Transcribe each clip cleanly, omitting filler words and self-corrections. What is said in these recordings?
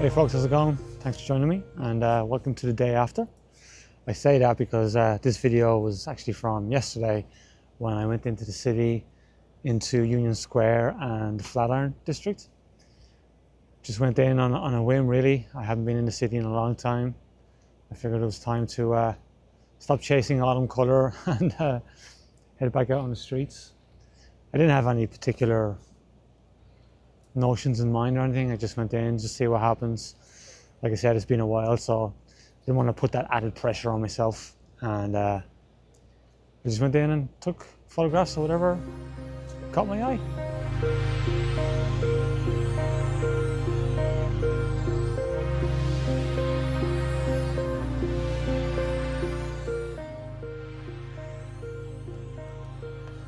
Hey folks, how's it going? Thanks for joining me and welcome to the day after. I say that because this video was actually from yesterday when I went into the city, into Union Square and the Flatiron district. Just went in on a whim really. I haven't been in the city in a long time. I figured it was time to stop chasing autumn colour and head back out on the streets. I didn't have any particular notions in mind or anything. I just went in just see what happens. Like I said, it's been a while, so I didn't want to put that added pressure on myself, and I just went in and took photographs or whatever caught my eye.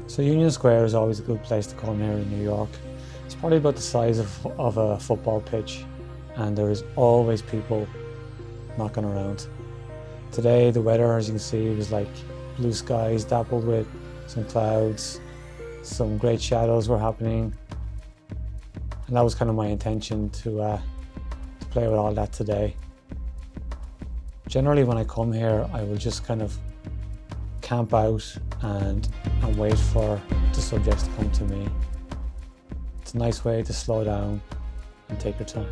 So Union Square is always a good place to come here in New York. It's probably about the size of a football pitch, and there is always people knocking around. Today the weather, as you can see, was like blue skies dappled with some clouds. Some great shadows were happening, and that was kind of my intention to play with all that today. Generally when I come here I will just kind of camp out and wait for the subjects to come to me. It's a nice way to slow down and take your time.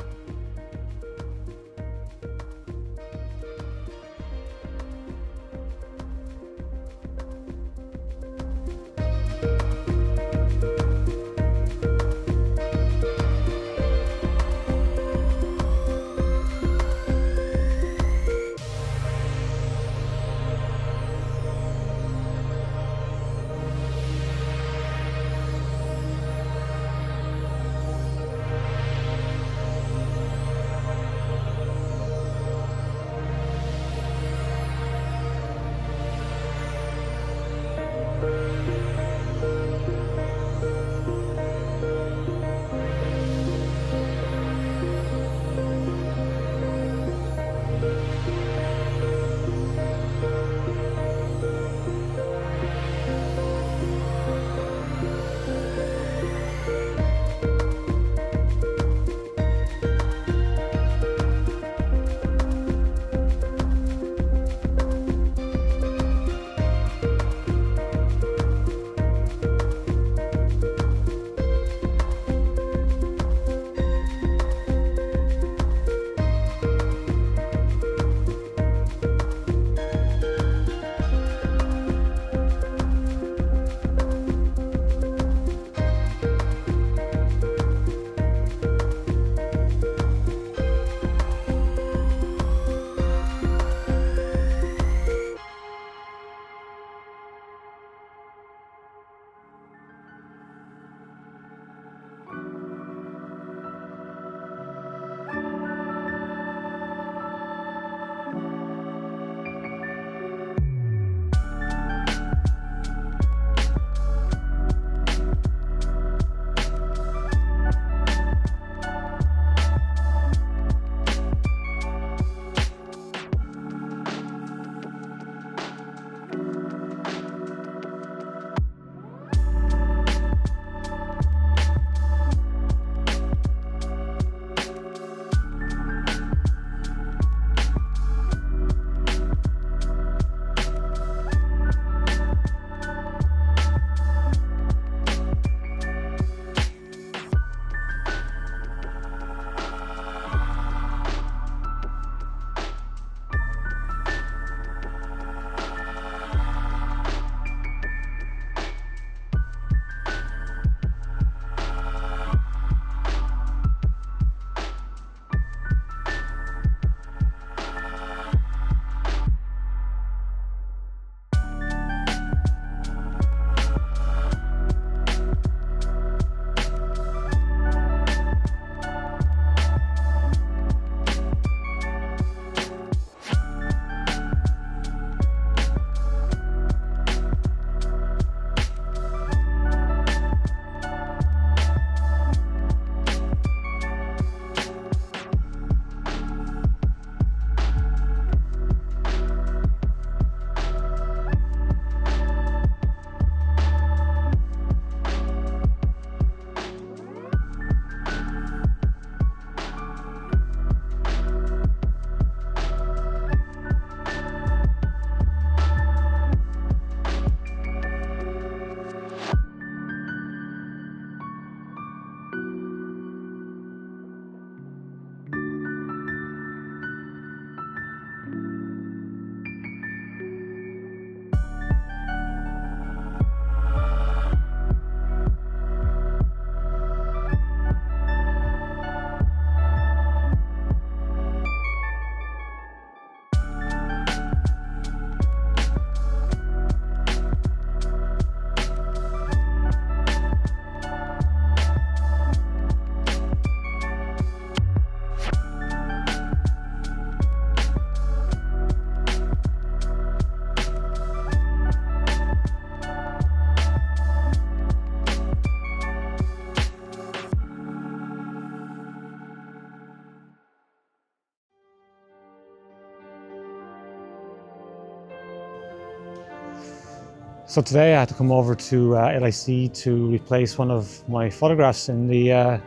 So today I had to come over to NYC to replace one of my photographs in the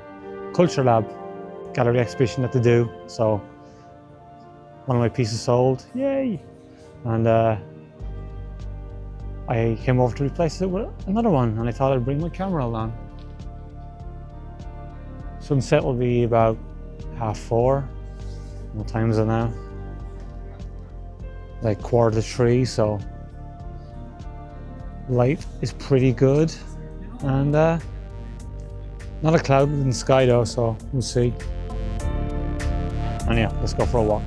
Culture Lab gallery exhibition that they do. So one of my pieces sold, yay! And I came over to replace it with another one, and I thought I'd bring my camera along. Sunset will be about 4:30. What time is it now? Like 2:45, so light is pretty good, and not a cloud in the sky though, so we'll see. And yeah, let's go for a walk.